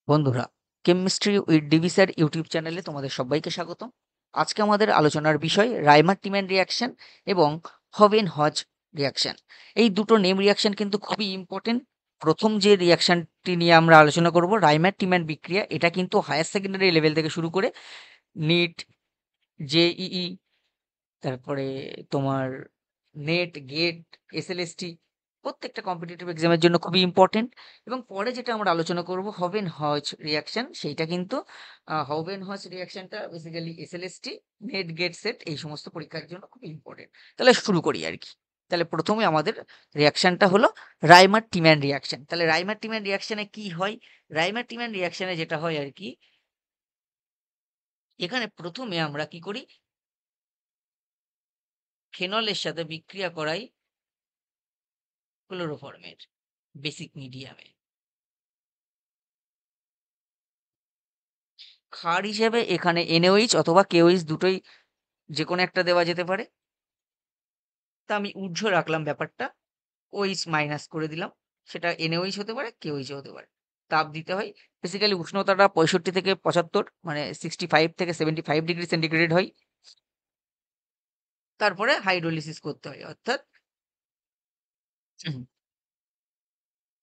বন্ধুরা, chemistry with DV sir YouTube চ্যানেলে তোমাদের সবাইকে স্বাগত। আজকে আমাদের আলোচনার বিষয় রাইমার-টিম্যান রিঅ্যাকশন এবং হভেন-হজ রিঅ্যাকশন। এই দুটো নেম রিঅ্যাকশন কিন্তু খুবই ইম্পর্টেন্ট। প্রথম যে রিঅ্যাকশনটি নিয়ে আমরা আলোচনা করব রাইমার-টিম্যান বিক্রিয়া, এটা কিন্তু হায়ার সেকেন্ডারি লেভেল থেকে শুরু করে নিট, জেইই, তারপরে তোমার নেট, গেট, এসএলএসটি প্রত্যেকটা কম্পিটিটিভ এক্সামের জন্য খুবই ইম্পর্টেন্ট। এবং পরে যেটা আমরা আলোচনা করব হবেন হজ রিঅ্যাকশন, সেইটা কিন্তু হবেন হজ রিঅ্যাকশনটা basically SLST, NET, GATE, SET এই সমস্ত পরীক্ষার জন্য খুব ইম্পর্টেন্ট। তাহলে শুরু করি আর কি। তাহলে প্রথমে আমাদের রিঅ্যাকশনটা হলো রাইমার টিম্যান রিঅ্যাকশন। তাহলে রাইমার টিম্যান রিঅ্যাকশনে কি হয়? রাইমার টিম্যান রিঅ্যাকশনে যেটা হয় আর কি, এখানে প্রথমে আমরা কি করি, ফেনলের সাথে বিক্রিয়া করাই ক্লোরোফর্মের বেসিক মিডিয়ামে। ক্ষার হিসেবে এখানে NaOH অথবা KOH দুটোই যে কোনো একটা দেওয়া যেতে পারে। তা আমি ঊর্ধ্ব রাখলাম ব্যাপারটা, OH মাইনাস করে দিলাম। সেটা NaOH হতে পারে, KOH হতে পারে। তাপ দিতে হয়। বেসিক্যালি উষ্ণতাটা 65 থেকে 75 মানে 65 থেকে 75 ডিগ্রি সেন্টিগ্রেড হয়। তারপরে হাইড্রোলিসিস করতে হয়, অর্থাৎ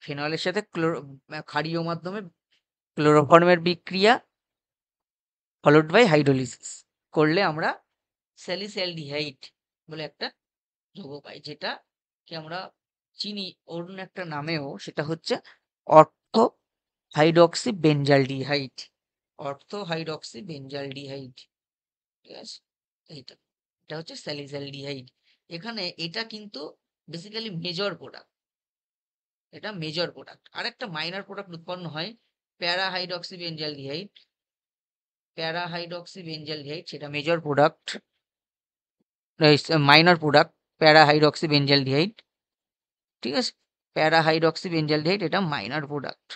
ফেনলের সাথে ক্ষারীয় মাধ্যমে ক্লোরোফর্মের বিক্রিয়া ফলোড বাই হাইড্রোলিসিস করলে আমরা স্যালিসালডিহাইড বলে একটা যৌগ পাই, যেটাকে আমরা চিনি অন্য একটা নামেও, সেটা হচ্ছে ortho hydroxy benzaldehyde. Ortho hydroxy benzaldehyde, ঠিক আছে? এইটা এটা হচ্ছে স্যালিসালডিহাইড। এখানে এটা কিন্তু বেসিক্যালি মেজর প্রোডাক্ট, এটা মেজর প্রোডাক্ট। আর একটা মাইনর প্রোডাক্ট উৎপন্ন হয় প্যারাহাইড্রক্সি বেঞ্জালডিহাইড। প্যারাহাইড্রক্সি বেঞ্জালডিহাইড সেটা major product, minor product parahydroxy benzaldehyde, ঠিক আছে? প্যারাহাইড্রক্সি বেঞ্জালডিহাইড এটা মাইনর প্রোডাক্ট,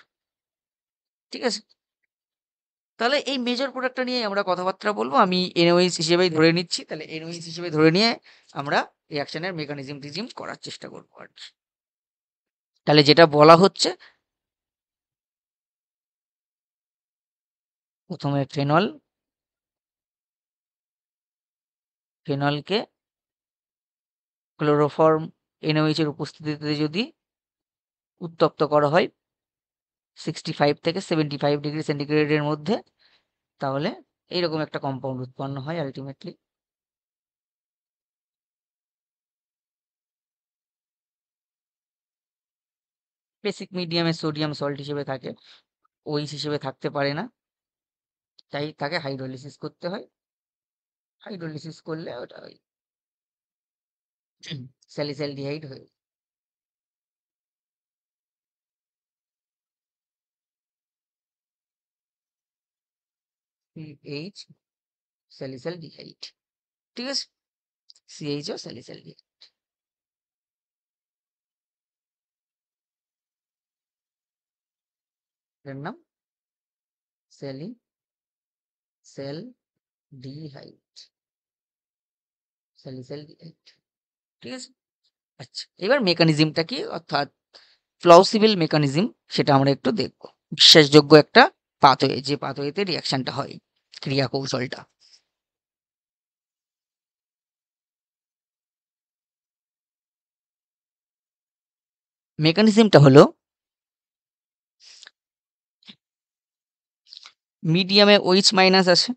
ঠিক আছে? তাহলে এই মেজর প্রোডাক্টটা নিয়ে আমরা কথাবার্তা বলবো। আমি NaOH হিসেবেই ধরে নিচ্ছি। তাহলে NaOH হিসেবে ধরে নিয়ে আমরা রিঅ্যাকশনের মেকানিজম টিজিম করার চেষ্টা করবো আর কি। তাহলে যেটা বলা হচ্ছে, প্রথমে ফেনলকে ক্লোরোফর্ম NaOH এর উপস্থিতিতে যদি উত্তপ্ত করা হয় 65 থেকে 75 ডিগ্রি সেন্টিগ্রেডের মধ্যে, তাহলে এইরকম একটা কম্পাউন্ড উৎপন্ন হয় আলটিমেটলি। বেসিক মিডিয়ামে সোডিয়াম সল্ট হিসেবে থাকে, OH হিসেবে থাকতে পারে না, তাই তাকে হাইড্রোলিসিস করতে হয়। হাইড্রোলিসিস করলে ওটা ওই স্যালিসালডিহাইড হয়ে CH স্যালিসালডিহাইড, ঠিক আছে? CH ও স্যালিসালডিহাইড, এর নাম স্যালিসালডিহাইড, স্যালিসালডিহাইড, ঠিক আছে? আচ্ছা, এবার মেকানিজমটা কি, অর্থাৎ প্লাউসিবল মেকানিজম, সেটা আমরা একটু দেখব। বিশ্বাসযোগ্য একটা পাথওয়ে, যে পাথওয়েতে রিয়াকশনটা হয়, ক্রিয়া কৌশলটা। মেকানিজমটা হলো, মিডিয়ামে OH মাইনাস আছে,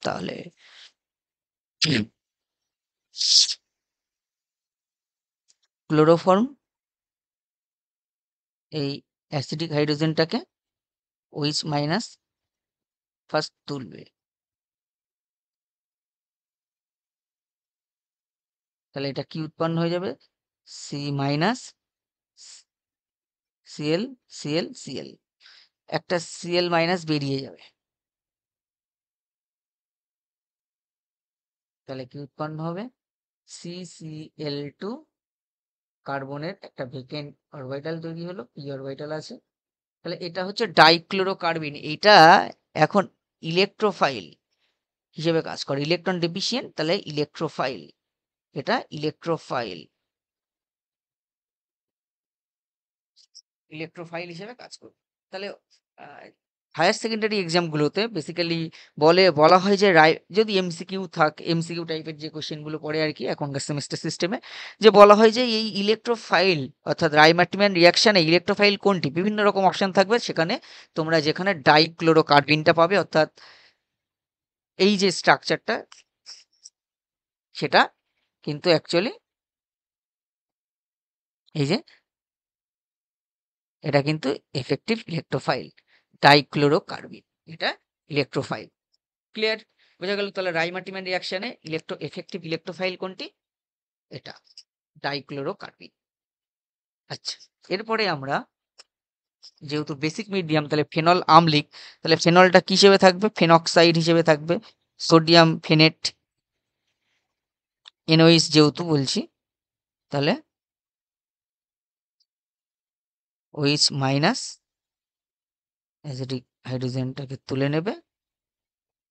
তাহলে ক্লোরোফর্ম এই অ্যাসিডিক হাইড্রোজেনটাকে OH মাইনাস ফার্স্ট তুলবে। তাহলে এটা কি উৎপন্ন হয়ে যাবে? C minus Cl, Cl, Cl, একটা সিএল মাইনাস বেরিয়ে যাবে। তাহলে কি উৎপন্ন হবে? CCl2, কার্বনের একটা ভেকেন্ট অরবিটাল তৈরি হলো, পি অরবিটাল আছে। তাহলে এটা হচ্ছে ডাইক্লোরোকার্বিন। এটা এখন ইলেকট্রোফাইল হিসেবে কাজ করে, ইলেকট্রন ডেফিসিয়েন্ট, তাহলে ইলেকট্রোফাইল, এটা ইলেকট্রোফাইল, ইলেকট্রোফাইল হিসেবে কাজ করবে। তাহলে হায়ার সেকেন্ডারি এক্সামগুলোতে বেসিক্যালি বলা হয় যে যদি এমসিকিউ টাইপের যে কোশ্চেনগুলো পড়ে আর কি এখনকার সেমিস্টার সিস্টেমে, যে বলা হয় যে এই ইলেকট্রোফাইল অর্থাৎ রাইমার্টিম্যান রিয়াকশানে ইলেকট্রোফাইল কোনটি, বিভিন্ন রকম অপশন থাকবে, সেখানে তোমরা যেখানে ডাইক্লোরোকার্বিনটা পাবে অর্থাৎ এই যে স্ট্রাকচারটা, সেটা কিন্তু অ্যাকচুয়ালি এই যে এটা কিন্তু এফেক্টিভ ইলেকট্রোফাইল, ডাইক্লোরোকার্বিন এটা ইলেকট্রোফাইল। ক্লিয়ার? বোঝা গেল? তাহলে রাইমার্টিম্যান রিয়াকশনে এফেক্টিভ ইলেকট্রোফাইল কোনটি? এটা ডাইক্লোরোকার্বিন। আচ্ছা, এরপরে আমরা যেহেতু বেসিক মিডিয়াম, তাহলে ফেনল আম্লিক, তাহলে ফেনলটা কি হিসেবে থাকবে? ফেনক্সাইড হিসেবে থাকবে। সোডিয়াম ফেনেট এনওইস যেহেতু বলছি, তাহলে ওইচ মাইনাস অ্যাসিডিক হাইড্রোজেনটাকে তুলে নেবে,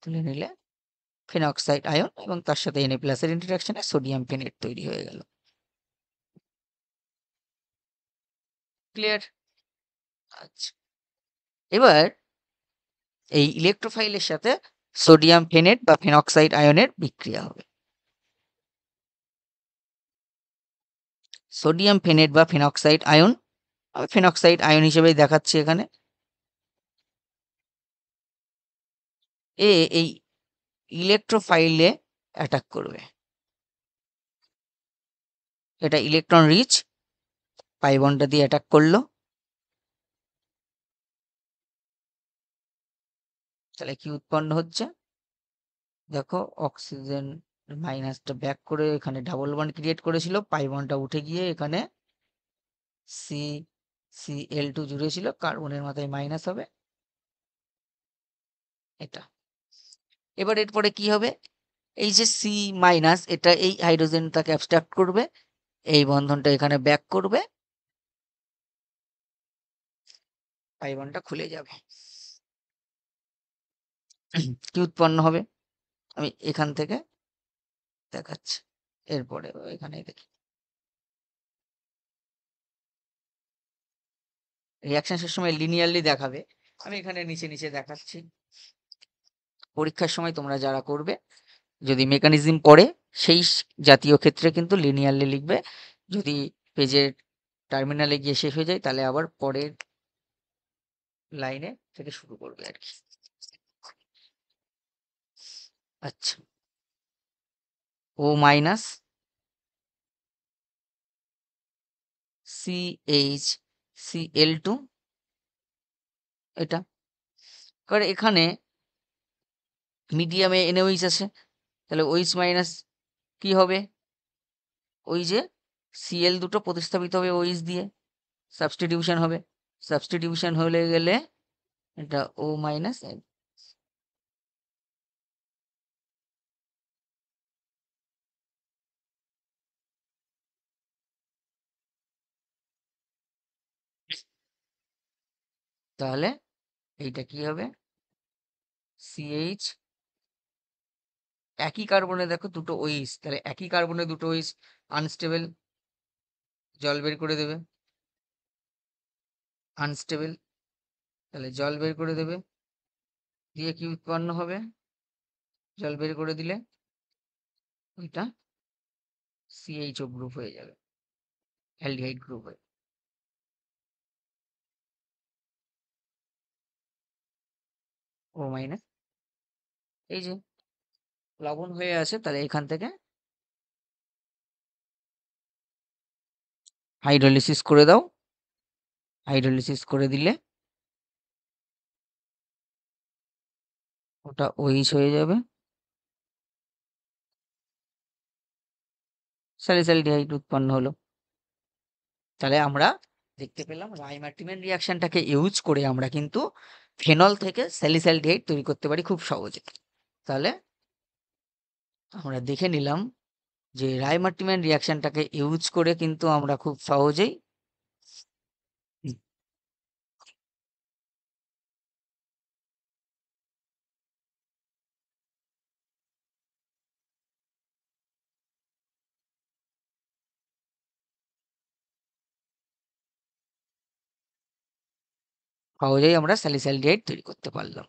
তুলে নিলে ফেনক্সাইড আয়ন এবং তার সাথে Na প্লাসের ইন্টারাকশনে সোডিয়াম ফেনেট তৈরি হয়ে গেল। ক্লিয়ার? আচ্ছা, এবার এই ইলেকট্রোফাইলের সাথে সোডিয়াম ফেনেট বা ফেনক্সাইড আয়নের বিক্রিয়া হবে। সোডিয়াম ফেনেট বা ফেনক্সাইড আয়ন, আমি ফেনক্সাইড আয়ন হিসেবেই দেখাচ্ছি এখানে। এই ইলেকট্রোফাইলে অ্যাটাক করবে, এটা ইলেকট্রন রিচ পাই বন্ডটা দিয়ে অ্যাটাক করলো। তাহলে কি উৎপন্ন হচ্ছে? দেখো, অক্সিজেন মাইনাসটা ব্যাক করে এখানে ডাবল বন্ড ক্রিয়েট করেছিল, পাই বন্ডটা উঠে গিয়ে এখানে CCl2 জুড়ে ছিল, কার্বনের মাথায় মাইনাস হবে এটা। এবার এরপরে কি হবে? এই যে C মাইনাস, এটা এই হাইড্রোজেনটাকে অ্যাবস্ট্রাক্ট করবে, এই বন্ধনটা এখানে ব্যাক করবে, পাই বন্ডটা খুলে যাবে। কি উৎপন্ন হবে? আমি এখান থেকে দেখাচ্ছি, এরপরে এখানে দেখি। রিয়াকশন শেষ সময় লিনিয়ারলি দেখাবে, আমি এখানে নিচে নিচে দেখাচ্ছি। পরীক্ষার সময় তোমরা যারা করবে, যদি মেকানিজম পড়ে সেই জাতীয় ক্ষেত্রে কিন্তু লিনিয়ারলি লিখবে। যদি পেজের টার্মিনালে গিয়ে শেষ হয়ে যায়, তাহলে আবার পরের লাইনে থেকে শুরু করবে আর কি। আচ্ছা, ও মাইনাস CHCl2 এটা, কারণ এখানে মিডিয়ামে NaOH আছে, তাহলে OH মাইনাস কি হবে? ওই যে Cl দুটো প্রতিস্থাপিত হবে OH দিয়ে, সাবস্টিটিউশন হবে, সাবস্টিটিউশন হলে গেলে এটা O মাইনাস। তাহলে এইটা কি হবে? CH, একই কার্বনে দেখো দুটো OH, তাহলে একই কার্বনে দুটো OH আনস্টেবল, জল বের করে দেবে, আনস্টেবল, তাহলে জল বের করে দেবে, দিয়ে কি উৎপন্ন হবে? জল বের করে দিলে ওইটা CHO গ্রুপ হয়ে যাবে, অ্যালডিহাইড গ্রুপ হয়ে। ও মাইনাস, এই যে লবণ হয়ে আছে, তাহলে এখান থেকে হাইড্রোলিসিস করে দাও, হাইড্রোলিসিস করে দিলে ওটা OH হয়ে যাবে, স্যালিসাইলডিহাইড উৎপন্ন হলো। তাহলে আমরা দেখতে পেলাম রাইমার্টিমেন রিয়াকশনটাকে ইউজ করে আমরা কিন্তু ফেনল থেকে স্যালিসাইলডিহাইড তৈরি করতে পারি খুব সহজে। তাহলে আমরা দেখে নিলাম যে রাইমার্টিমেন রিয়াকশনটাকে ইউজ করে কিন্তু আমরা খুব সহজেই সহজেই আমরা স্যালিসাইলডিহাইড তৈরি করতে পারলাম।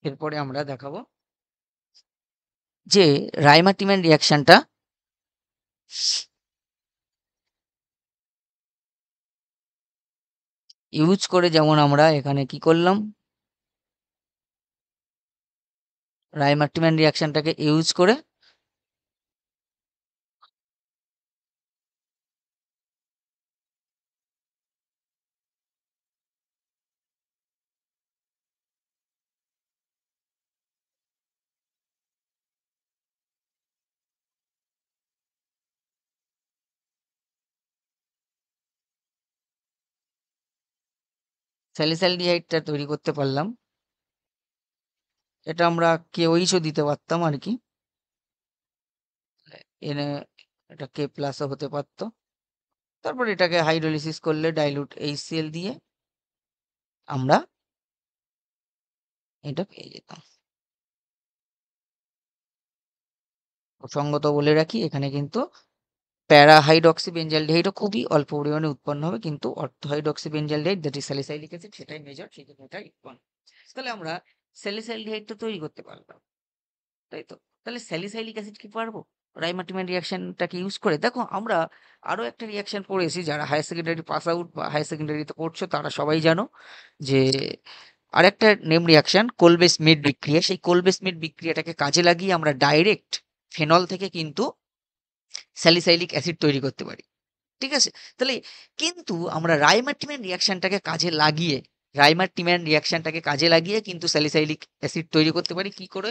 এরপরে আমরা দেখাবো যে রাইমার্টিমেন রিয়াকশনটা ইউজ করে, যেমন আমরা এখানে কি করলাম, রাইমার্টিমেন রিয়াকশনটাকে ইউজ করে স্যালিসাইলডিহাইডটা তৈরি করতে পারলাম। এটা আমরা কেওইচও দিতে পারতাম আর কি, এনে এটা কে প্লাসও হতে পারতো। তারপর এটাকে হাইড্রোলিসিস করলে ডাইলুট HCl দিয়ে আমরা এটা পেয়ে যেতাম। প্রসঙ্গত বলে রাখি, এখানে কিন্তু প্যারা হাইড্রক্সিবেঞ্জালডিহাইডও খুবই অল্প পরিমাণে উৎপন্ন হবে, কিন্তু ortho hydroxybenzaldehyde that is salicylic acid সেটাই মেজর, সেই জন্য এটাই উৎপন্ন। তাহলে আমরা স্যালিসাইলডিহাইডটা তৈরি করতে পারলাম, তাই তো? তাহলে স্যালিসাইলিক অ্যাসিড কি পারবো রাইমার্টিমেন রিয়াকশনটাকে ইউজ করে? দেখো, আমরা আরো একটা রিয়াকশন পড়েছি, যারা হায়ার সেকেন্ডারি পাস আউট বা হায়ার সেকেন্ডারিতে পড়ছো তারা সবাই জানো যে আরেকটা নেম রিয়াকশন কোলবে স্মিথ বিক্রিয়া। সেই কোলবে স্মিথ বিক্রিয়াটাকে কাজে লাগিয়ে আমরা ডাইরেক্ট ফেনল থেকে কিন্তু স্যালিসাইলিক অ্যাসিড তৈরি করতে পারি, ঠিক আছে? তাহলে কিন্তু আমরা রাইমার্টিম্যান রিয়াকশনটাকে কাজে লাগিয়ে কিন্তু স্যালিসাইলিক অ্যাসিড তৈরি করতে পারি। কি করে?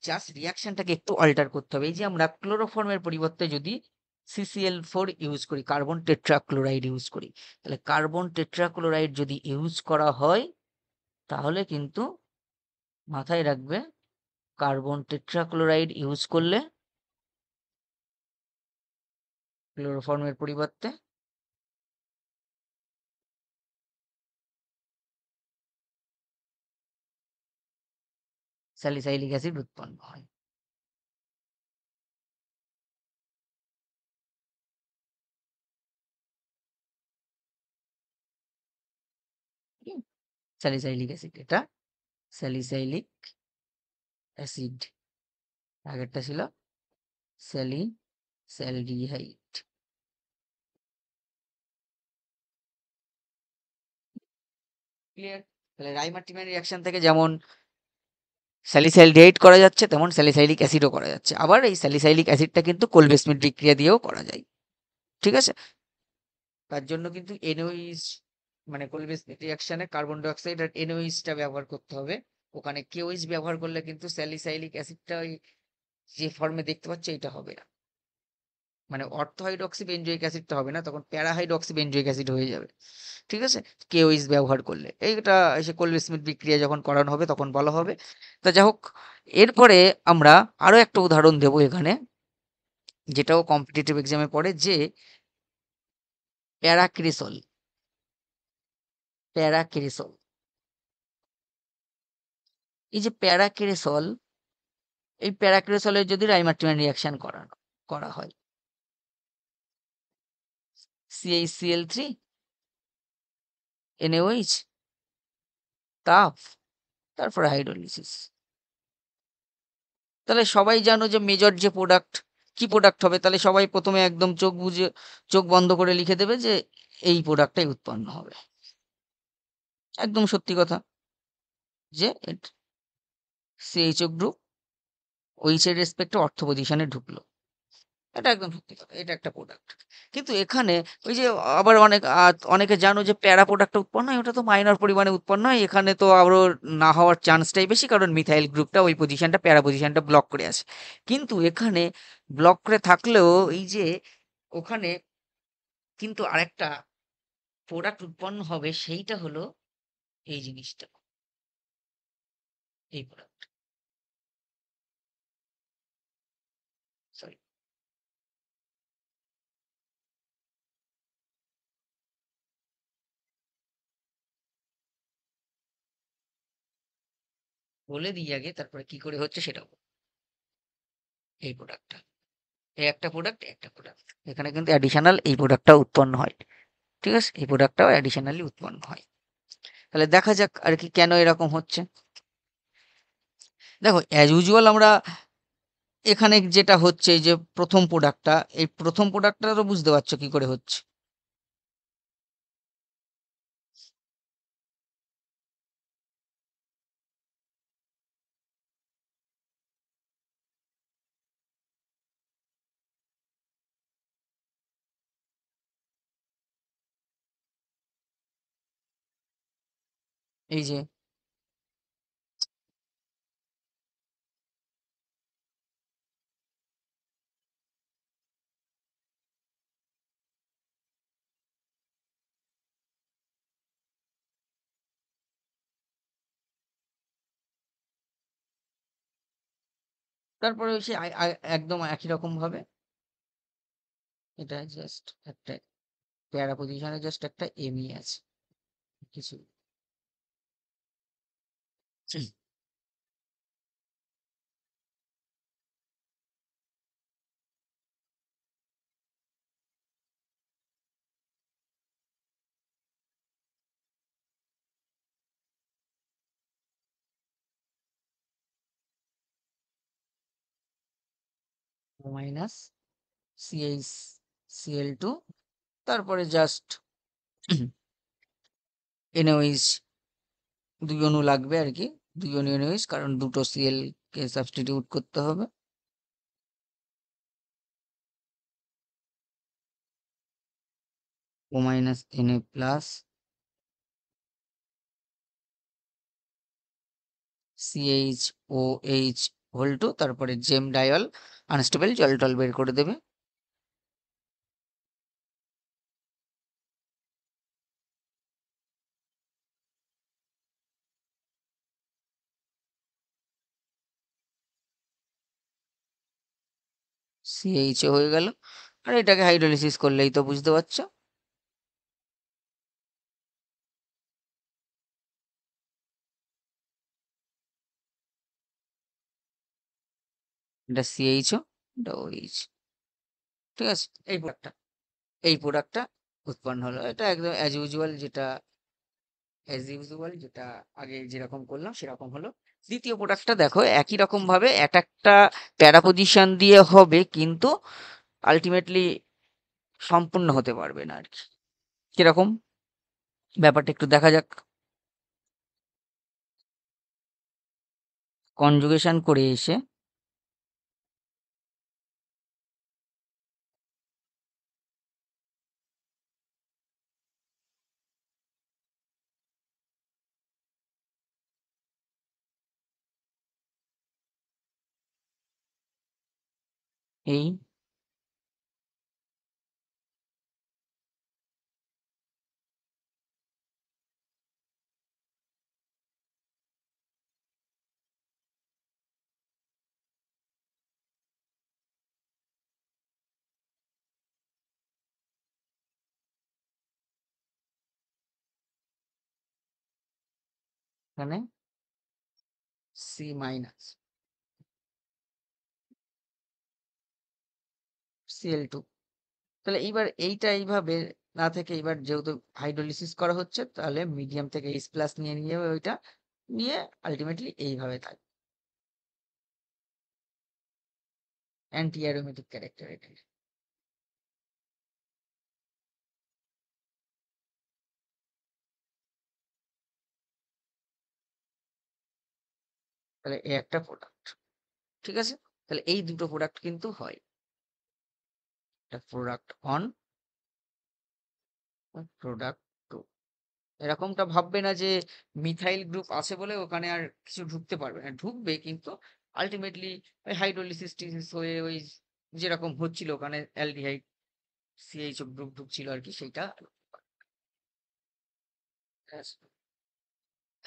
জাস্ট রিয়াকশনটাকে একটু অল্টার করতে হবে। এই যে আমরা ক্লোরোফর্মের পরিবর্তে যদি CCl4 ইউজ করি, কার্বন টেট্রাক্লোরাইড ইউজ করি, তাহলে কার্বন টেট্রাক্লোরাইড যদি ইউজ করা হয় তাহলে কিন্তু মাথায় রাখবে, কার্বন টেট্রাক্লোরাইড ইউজ করলে ক্লোরোফর্মের পরিবর্তে স্যালিসাইলিক অ্যাসিড উৎপন্ন হয়। স্যালিসাইলিক অ্যাসিড, এটা স্যালিসাইলিক অ্যাসিড, আগেরটা ছিল স্যালিসাইলডিহাইড। ক্লিয়ার? তাহলে রাইমার্টিম্যান রিয়াকশন থেকে যেমন স্যালিসাইলডিহাইড করা যাচ্ছে, তেমন স্যালিসাইলিক অ্যাসিডও করা যাচ্ছে। আবার এই স্যালিসাইলিক অ্যাসিডটা কিন্তু কোলবে স্মিথ বিক্রিয়া দিয়েও করা যায়, ঠিক আছে? তার জন্য কিন্তু এনওইচ, মানে কোলবে স্মিথ রিয়াকশনে কার্বন ডাই অক্সাইড আর এনওইচটা ব্যবহার করতে হবে। ওখানে কেওইচ ব্যবহার করলে কিন্তু স্যালিসাইলিক অ্যাসিডটা ওই যে ফর্মে দেখতে পাচ্ছ এটা হবে না, মানে অর্থো হাইড্রক্সি বেঞ্জোইক অ্যাসিডটা হবে না, তখন প্যারা হাইড্রক্সি বেঞ্জোইক অ্যাসিড হয়ে যাবে, ঠিক আছে? কেওইচ ব্যবহার করলে এইটা এসে কোলবে স্মিথ বিক্রিয়া যখন করানো হবে তখন বলা হবে। তা যাই হোক, এরপরে আমরা আরো একটা উদাহরণ দেব এখানে, যেটাও কম্পিটিটিভ এক্সামে পড়ে, যে প্যারাক্রিসল। প্যারাক্রিসল, এই যে প্যারাক্রিসল, এই প্যারাক্রিসলের যদি রাইমার্টিম্যান রিয়াকশন করা হয়, CaCl3 NaOH, তাপ, তারপরে হাইড্রোলিসিস। তাহলে সবাই জানো যে মেজর যে প্রোডাক্ট, কি প্রোডাক্ট হবে? তাহলে সবাই প্রথমে একদম চোখ বুজে, চোখ বন্ধ করে লিখে দেবে যে এই প্রোডাক্টটাই উৎপন্ন হবে। একদম সত্যি কথা, যে CHO গ্রুপ OH এর রেসপেক্টে অর্থ পজিশনে ঢুকলো, এটা একদম সত্যি কথা, এটা একটা প্রোডাক্ট। কিন্তু এখানে ওই যে আবার অনেকে জানো যে প্যারা প্রোডাক্টটা উৎপন্ন হয়, ওটা তো মাইনর পরিমাণে উৎপন্ন হয়, এখানে তো আরো না হওয়ার চান্সটাই বেশি, কারণ মিথাইল গ্রুপটা ওই পজিশনটা, প্যারা পজিশনটা ব্লক করে আছে। কিন্তু এখানে ব্লক করে থাকলেও এই যে ওখানে কিন্তু আরেকটা প্রোডাক্ট উৎপন্ন হবে, সেইটা হলো এই জিনিসটা, এই প্রোডাক্ট, সরি, বলে দিই আগে, তারপরে কি করে হচ্ছে সেটাও। এই প্রোডাক্টটা, এই একটা প্রোডাক্ট, একটা প্রোডাক্ট, এখানে কিন্তু অ্যাডিশনাল এই প্রোডাক্টটা উৎপন্ন হয়। ঠিক আছে, এই প্রোডাক্টটাও অ্যাডিশনালি উৎপন্ন হয়। তাহলে দেখা যাক আর কি কেন এরকম হচ্ছে। দেখো, অ্যাজ ইউজুয়াল আমরা এখানে যেটা হচ্ছে, এই যে প্রথম প্রোডাক্টটা, এই প্রথম প্রোডাক্টটা তো বুঝতে পারছো কি করে হচ্ছে। এই যে তারপরে সে একদম একই রকম ভাবে এটা জাস্ট একটা প্যারা পজিশনে জাস্ট একটা এমই আছে, কিছু মাইনাস সিএইচ সিএল টু, তারপরে জাস্ট এনওইচ, দুই অণু লাগবে আর কি, দুই অণু এনওইচ, কারণ দুটো সিএল কে সাবস্টিটিউট করতে হবে। O minus N A plus CH O H whole two, তারপরে জেম ডায়ল আনস্টেবল জল টল বের করে দেবে। সিএইচ হয়ে গেল, আর এটাকে হাইড্রোলিসিস করলেই তো বুঝতে পারছো। এটা সিএইচ, এটা ওইচ। ঠিক আছে, এই প্রোডাক্টটা উৎপন্ন হলো, এটা একদম অ্যাজ ইউজুয়াল যেটা আগে যেরকম করলাম সেরকম হলো। দ্বিতীয় প্রোডাক্টটা দেখো, একই রকম ভাবে একটা প্যারা পজিশন দিয়ে হবে, কিন্তু আলটিমেটলি সম্পূর্ণ হতে পারবে না আর কি। কিরকম ব্যাপারটা একটু দেখা যাক। কনজুগেশন করে এসে এই এখানে সি মাইনাস সিএল টু। তাহলে এইবার এইটা এইভাবে না থেকে, এবার যেহেতু হাইড্রোলিসিস করা হচ্ছে, তাহলে মিডিয়াম থেকে এইচ প্লাস নিয়ে নিয়ে ওইটা নিয়ে আলটিমেটলি এইভাবে থাকে। অ্যান্টি অ্যারোমেটিক ক্যারেক্টার এটা। তাহলে এই একটা প্রোডাক্ট, ঠিক আছে। তাহলে এই দুটো প্রোডাক্ট কিন্তু হয়, একটা প্রোডাক্ট অন, প্রোডাক্ট টু। এরকমটা ভাববে না যে মিথাইল গ্রুপ আছে বলে ওখানে আর কিছু ঢুকতে পারবে না, ঢুকবে কিন্তু আলটিমেটলি ওই হাইড্রোলিসিস টিসিস হয়ে ওই যেরকম হচ্ছিল ওখানে অ্যালডিহাইড সিএইচ গ্রুপ ঢুকছিল আর কি, সেইটা।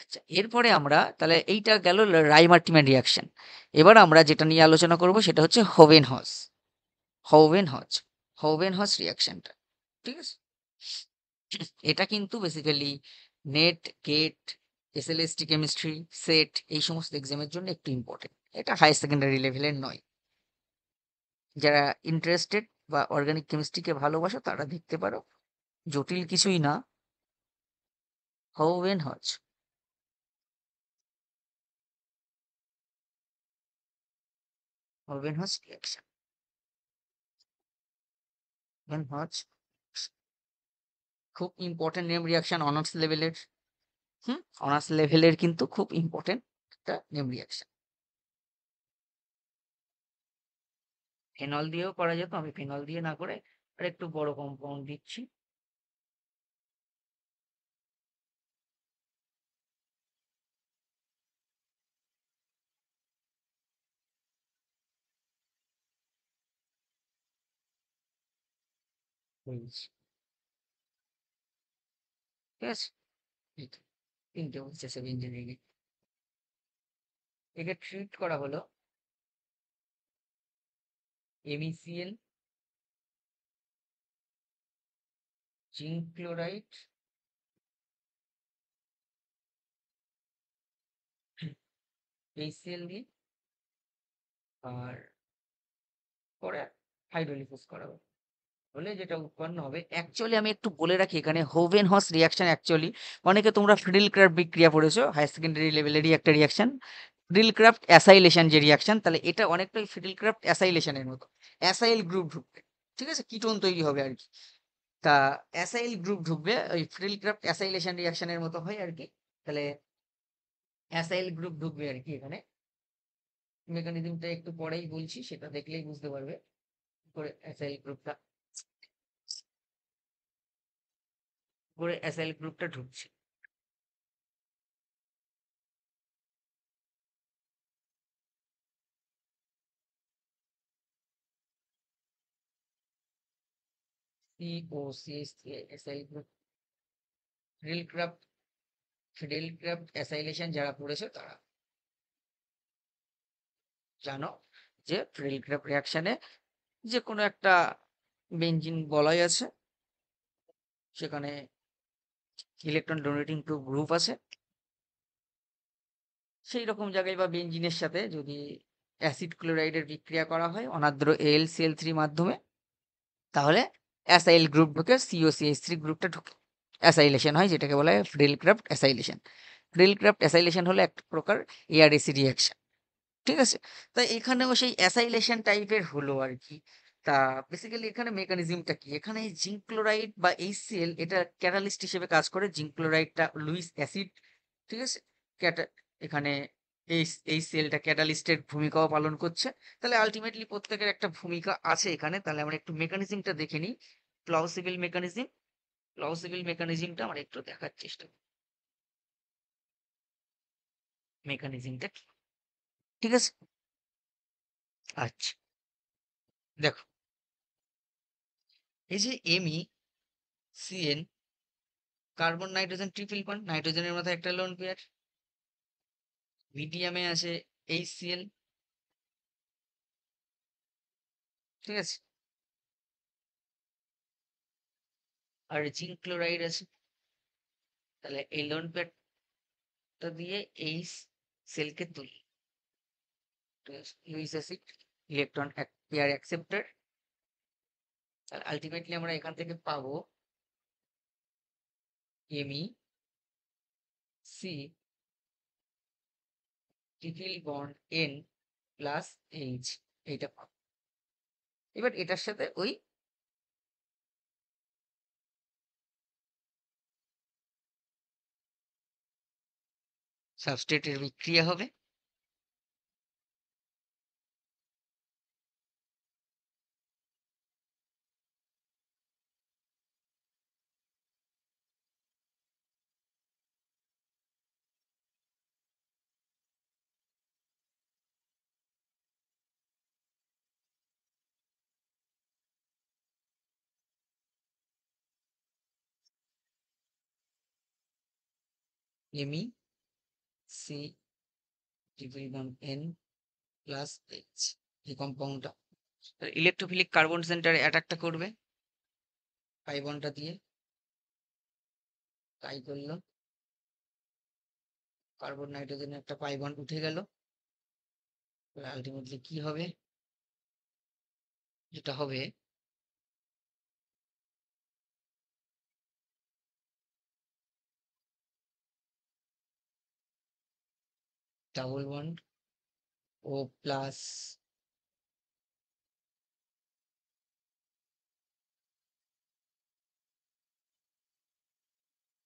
আচ্ছা, এরপরে আমরা তাহলে এইটা গেল রাইমার্টিম্যান রিয়াকশন। এবার আমরা যেটা নিয়ে আলোচনা করব সেটা হচ্ছে হোভেনহজ হোভেনহজ হোভেনহজ রিয়াকশনটা। ঠিক আছে, এটা কিন্তু basically NET, GATE, SLST chemistry, SET এই সমস্ত এক্সামের জন্য একটু ইম্পর্টেন্ট। এটা হায়ার সেকেন্ডারি লেভেলের নয়। যারা ইন্টারেস্টেড বা অর্গানিক কেমিস্ট্রিকে ভালোবাসো তারা দেখতে পারো, জটিল কিছুই না। হোভেনহজ হোভেনহজ রিয়াকশন হোভেনহজ খুব ইম্পর্টেন্ট নেম রিয়াকশন অনার্স লেভেলের। অনার্স লেভেলের কিন্তু খুব ইম্পর্টেন্ট একটা নেম রিয়াকশন। ফেনল দিয়েও করা যেত, আমি ফেনল দিয়ে না করে আর একটু বড় কম্পাউন্ড দিচ্ছি। বলছি, ঠিক আছে, এই তো, তিনটে হচ্ছে সেভ ইঞ্জিনিয়ারিং। একে ট্রিট করা হলো এমইসিএল, জিঙ্ক ক্লোরাইড, এইচসিএল দিয়ে, আর পরে হাইড্রোলিসিস করা হলো। হলে যেটা উৎপন্ন হবে, অ্যাকচুয়ালি আমি একটু বলে রাখি এখানে হোভেনহজ রিয়াকশন অ্যাকচুয়ালি অনেকে তোমরা ফ্রিডেল-ক্রাফট বিক্রিয়া পড়েছো, হায়ার সেকেন্ডারি লেভেলেরই একটা রিয়াকশন। ফ্রিডেল-ক্রাফট অ্যাসাইলেশন যে রিয়াকশন, তাহলে এটা অনেকটাই ফ্রিডেল-ক্রাফট অ্যাসাইলেশনের মতো। অ্যাসাইল গ্রুপ ঢুকবে, ঠিক আছে, কিটোন তৈরি হবে আর কি। তা অ্যাসাইল গ্রুপ ঢুকবে, ওই ফ্রিডেল-ক্রাফট অ্যাসাইলেশন রিয়াকশনের মতো হয় আর কি। তাহলে অ্যাসাইল গ্রুপ ঢুকবে আর কি এখানে। মেকানিজমটা একটু পরেই বলছি, সেটা দেখলেই বুঝতে পারবে করে অ্যাসাইল গ্রুপটা করে অ্যাসাইল গ্রুপটা ঢুকছে। COCH3 acyl group. Fiddle craft acylation যারা পড়েছে তারা জানো যে ফিডেল ক্রাফট রিয়াকশনে যে কোনো একটা বেঞ্জিন বলাই আছে, সেখানে ইলেকট্রন ডোনেটিং গ্রুপ আছে। সেই রকম জায়গায় বা বেঞ্জিনের সাথে যদি অ্যাসিড ক্লোরাইডের বিক্রিয়া করা হয় অনার্দ্র AlCl3 মাধ্যমে, তাহলে অ্যাসাইল গ্রুপ ঢুকে COCH3 গ্রুপটা ঢুকে অ্যাসাইলেশন হয়, যেটাকে বলা হয় fiddle craft acylation. Fiddle craft acylation হলো এক প্রকার ARAC রিয়াকশন। ঠিক আছে? তাই এখানেও সেই অ্যাসাইলেশন টাইপের হলো আরকি। তা বেসিক্যালি এখানে মেকানিজমটা কি? এখানে জিঙ্ক ক্লোরাইড বা HCl এটা ক্যাটালিস্ট হিসেবে কাজ করে। জিঙ্ক ক্লোরাইডটা লুইস অ্যাসিড, ঠিক আছে? ক্যাটা এখানে HCl টা ক্যাটালিস্টের ভূমিকাও পালন করছে। তাহলে আল্টিমেটলি প্রত্যেকের একটা ভূমিকা আছে এখানে। তাহলে আমরা একটু মেকানিজমটা দেখে নিই। প্লাউসিবল মেকানিজম। প্লাউসিবল মেকানিজমটা আমরা একটু দেখার চেষ্টা করি। মেকানিজমটা কি? ঠিক আছে? আচ্ছা, দেখো, এই যে MECN, carbon nitrogen triple bond, নাইট্রোজেনের মাথায় একটা লোন পেয়ার। মিডিয়ামে আছে HCl, ঠিক আছে, আর জিঙ্ক ক্লোরাইড আছে। তাহলে এই লোন পেয়ারটা দিয়ে এইচ সেলকে তুলি, লুইস অ্যাসিড, ইলেকট্রন এক পেয়ার অ্যাকসেপ্টার। তাহলে আলটিমেটলি আমরা এখান থেকে পাবো MEC triple bond N plus H, এইটা পাবো। এবার এটার সাথে ওই সাবস্ট্রেটের বিক্রিয়া হবে। MEC C divide on N plus H, এই কম্পাউন্ডটা ইলেকট্রোফিলিক কার্বন সেন্টারে অ্যাটাকটা করবে পাই বন্ডটা দিয়ে। তাই করলো, কার্বন নাইট্রোজেনের একটা পাই বন্ড উঠে গেল। আলটিমেটলি কি হবে, যেটা হবে ডাবল বন্ড ও প্লাস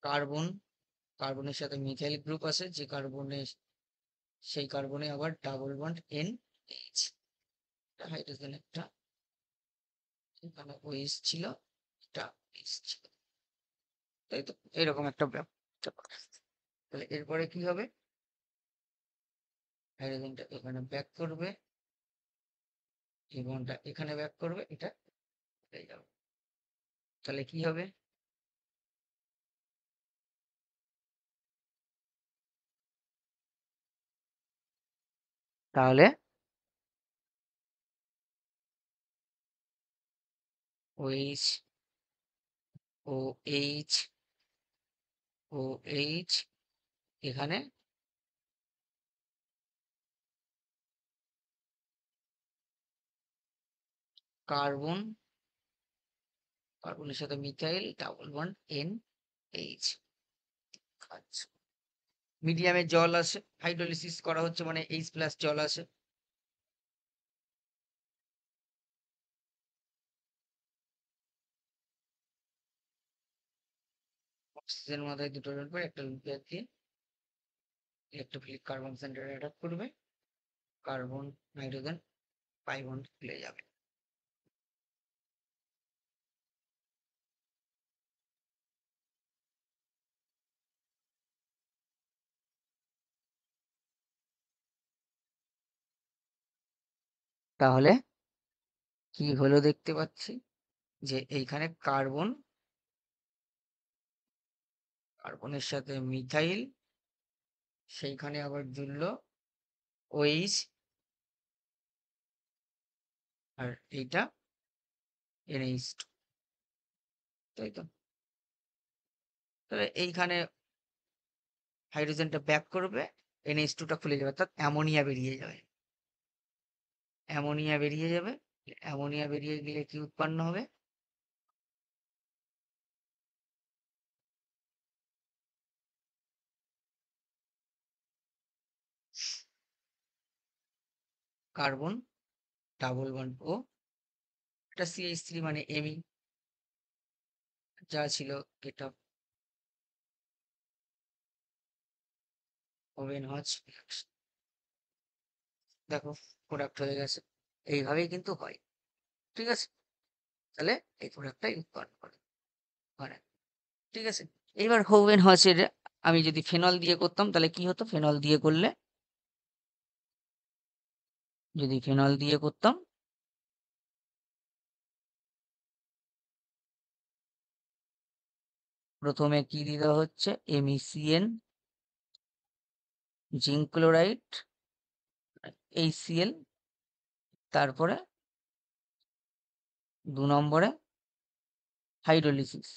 কার্বন, কার্বনের সাথে মিথাইল গ্রুপ আছে, যে কার্বনে সেই কার্বনে আবার double bond N H, hydrogen একটা, এখানে ওএইচ ছিল, এটা এইচ ছিল, তাই তো এরকম একটা ব্যাপার। তাহলে এরপরে কি হবে, হাইড্রোজেনটা এখানে ব্যাক করবে, এই বন্ডটা এখানে ব্যাক করবে, এটা হয়ে যাবে। তাহলে কি হবে, তাহলে OH O H O H, এখানে কার্বন, কার্বনের সাথে methyl double bond N H. আচ্ছা, মিডিয়ামে জল আছে, হাইড্রোলিসিস করা হচ্ছে মানে এইচ প্লাস জল আছে, অক্সিজেন মাথায় দুটো পরে একটা লুপিয়ার দিয়ে ইলেকট্রোফিলিক কার্বন সেন্টারে অ্যাটাক করবে, কার্বন নাইট্রোজেন পাই বন্ড খুলে যাবে। তাহলে কি হলো দেখতে পাচ্ছি, যে এইখানে কার্বন, কার্বনের সাথে মিথাইল, সেইখানে আবার জুড়লো ওইচ, আর এইটা NH2, তাই তো। তাহলে এইখানে হাইড্রোজেনটা ব্যাক করবে, NH2টা খুলে যাবে, অর্থাৎ অ্যামোনিয়া বেরিয়ে যাবে, অ্যামোনিয়া বেরিয়ে যাবে। অ্যামোনিয়া বেরিয়ে গেলে কি উৎপন্ন হবে, কার্বন ডাবল বন্ড ও এটা CH3 মানে এমি, যা ছিল এটা ওভেন হজ, দেখো প্রোডাক্ট হয়ে গেছে। এইভাবেই কিন্তু হয়, ঠিক আছে। তাহলে এই প্রোডাক্টটাই উৎপন্ন করে, মানে ঠিক আছে। এবার হোভেন হজের আমি যদি ফেনল দিয়ে করতাম তাহলে কি হতো, ফেনল দিয়ে করলে, যদি ফেনল দিয়ে করতাম প্রথমে কি দিতে হচ্ছে, MECN, জিঙ্ক ক্লোরাইড, HCl, তারপরে 2 নম্বরে হাইড্রোলিসিস,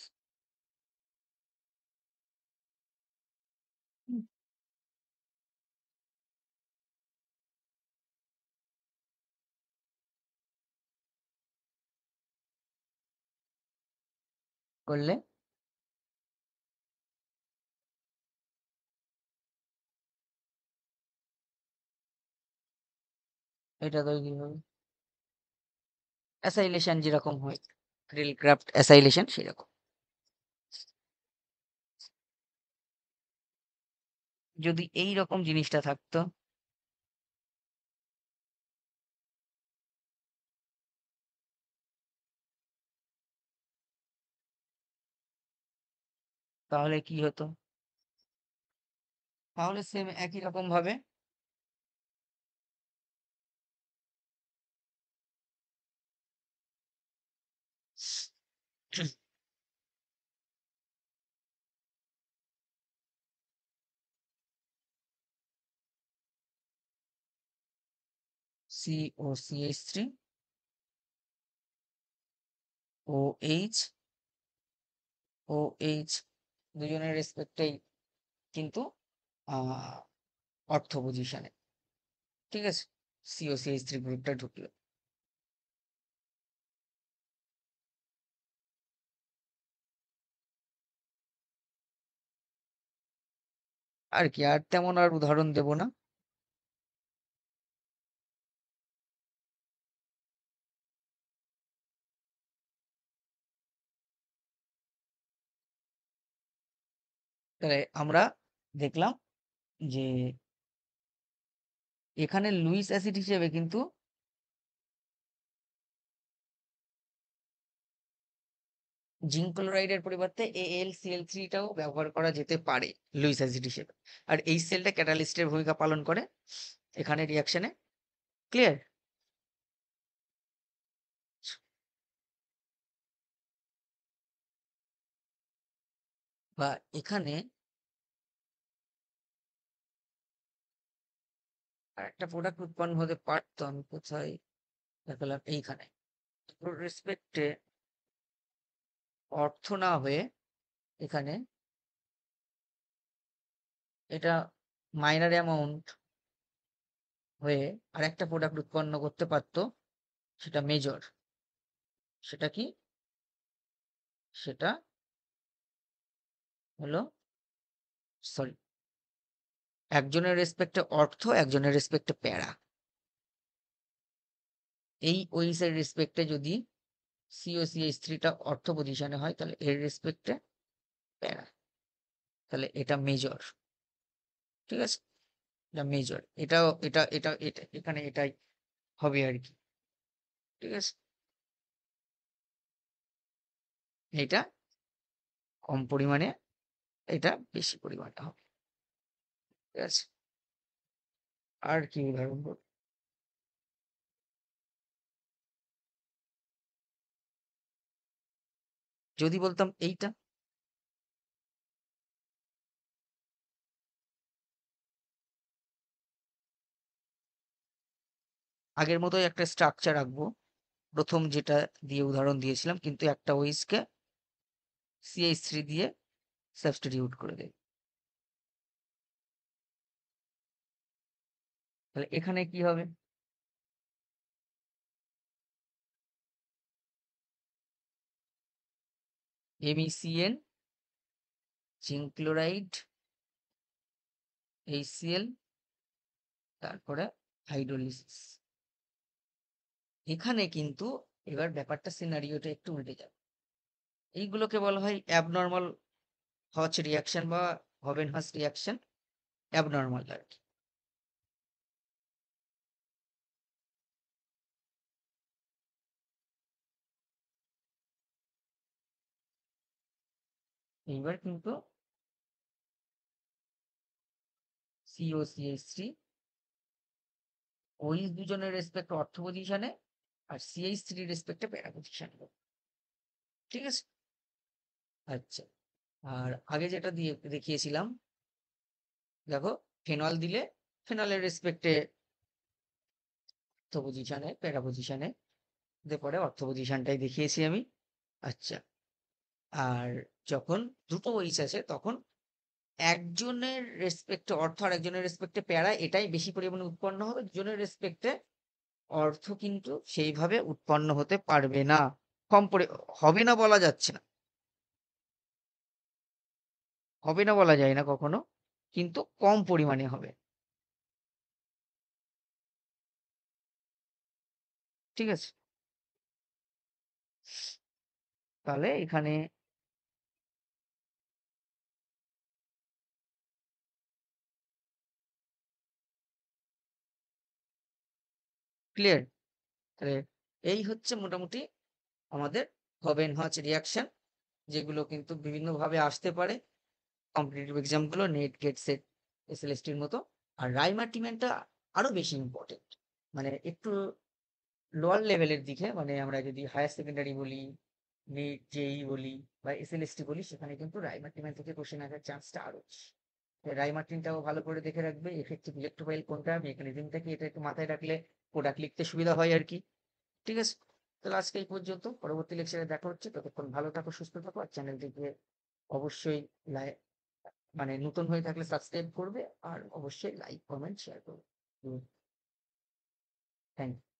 করলে এটা তৈরি হবে অ্যাসাইলেশন, যেরকম হয় ক্রিল ক্রাফট অ্যাসাইলেশন সেরকম। যদি এই রকম জিনিসটা থাকতো, তাহলে কি হতো, তাহলে সেম একই রকম ভাবে COCH3 OH OH দুজনের রেসপেক্টেই কিন্তু অর্থ পজিশনে, ঠিক আছে, COCH3 গ্রুপটা ঢুকলো। আর কি, আর তেমন আর উদাহরণ দেব না। তাহলে আমরা দেখলাম যে এখানে লুইস অ্যাসিড হিসেবে কিন্তু জিঙ্ক ক্লোরাইডের পরিবর্তে AlCl3টাও ব্যবহার করা যেতে পারে লুইস অ্যাসিড হিসেবে। আর এই সেলটা ক্যাটালিস্টের ভূমিকা পালন করে এখানে রিয়াকশনে। ক্লিয়ার? বা এখানে আর একটা প্রোডাক্ট উৎপন্ন হতে পারতো, আমি কোথায় দেখালাম, এইখানে রেসপেক্টে অর্থ না হয়ে এখানে এটা মাইনার অ্যামাউন্ট হয়ে আর একটা প্রোডাক্ট উৎপন্ন করতে পারতো, সেটা মেজর। সেটা কি? সেটা হলো, সরি, একজনের রেসপেক্টে অর্থ, একজনের রেসপেক্টে প্যারা। এই ওইসের রেসপেক্টে যদি COCH3টা অর্থ পজিশনে হয় তাহলে এর রেসপেক্টে প্যারা, তাহলে এটা মেজর। ঠিক আছে, এটা মেজর, এটাও এটা এখানে এটাই হবে আর কি। ঠিক আছে, এটা কম পরিমাণে, এটা বেশি পরিমাণে হবে। ঠিক আছে, আর কি উদাহরণ বলবো? যদি বলতাম এইটা, আগের মতোই একটা স্ট্রাকচার রাখবো, প্রথম যেটা দিয়ে উদাহরণ দিয়েছিলাম, কিন্তু একটা ওইসকে CH3 দিয়ে সাবস্টিটিউট করে দেয়। তাহলে এখানে কি হবে? MeCN, জিঙ্ক ক্লোরাইড, HCl, তারপরে হাইড্রোলিসিস। এখানে কিন্তু এবার ব্যাপারটা, সিনারিওটা একটু উল্টে যাবে। এইগুলোকে বলা হয় অ্যাবনর্মাল হচ রিয়াকশন বা হবেনহাস রিয়াকশন, অ্যাবনর্মাল আর কি। এইবার কিন্তু COCH3 ওই দুজনের রেসপেক্ট অর্থ পজিশনে আর CH3 রেসপেক্টে প্যারা পজিশনে। ঠিক আছে, আচ্ছা। আর আগে যেটা দিয়ে দেখিয়েছিলাম, দেখো, ফেনল দিলে ফেনলের রেসপেক্টে অর্থ পজিশনে, প্যারা পজিশনে, পরে অর্থ পজিশনটাই দেখিয়েছি আমি। আচ্ছা, আর যখন দুটো ওইচ আছে তখন একজনের রেসপেক্টে অর্থ আর একজনের রেসপেক্টে প্যারা, এটাই বেশি পরিমাণে উৎপন্ন হবে। দুজনের রেসপেক্টে অর্থ কিন্তু সেইভাবে উৎপন্ন হতে পারবে না, কম হবে না বলা যাচ্ছে না, হবে না বলা যায় না কখনো, কিন্তু কম পরিমাণে হবে। ঠিক আছে, তাহলে এখানে ক্লিয়ার? তাহলে এই হচ্ছে মোটামুটি আমাদের হবেনহচ রিয়াকশন, যেগুলো কিন্তু বিভিন্নভাবে আসতে পারে কম্পিটিটিভ এক্সাম গুলো, নেট, গেট, সেট, SLST-র মতো। আর রাইমার্টিমেন্টটা আরো বেশি ইম্পর্টেন্ট, মানে একটু লোয়ার লেভেলের দিকে, মানে আমরা যদি হায়ার সেকেন্ডারি বলি, নেট, JEE বলি বা SLST বলি, সেখানে কিন্তু রাইমার্টিমেন্ট থেকে কোশ্চেন আসার চান্সটা আরো বেশি। রাইমার্টিনটাও ভালো করে দেখে রাখবে, এফেক্টিভ ইলেকট্রোফাইল কোনটা, মেকানিজমটা কি, এটা একটু মাথায় রাখলে প্রোডাক্ট লিখতে সুবিধা হয় আর কি। ঠিক আছে, তাহলে আজকে এই পর্যন্ত, পরবর্তী লেকচারে দেখা হচ্ছে, ততক্ষণ ভালো থাকো, সুস্থ থাকো, আর চ্যানেলটিকে অবশ্যই মানে নতুন হয়ে থাকলে সাবস্ক্রাইব করবে, আর অবশ্যই লাইক কমেন্ট শেয়ার করবে। Thank you.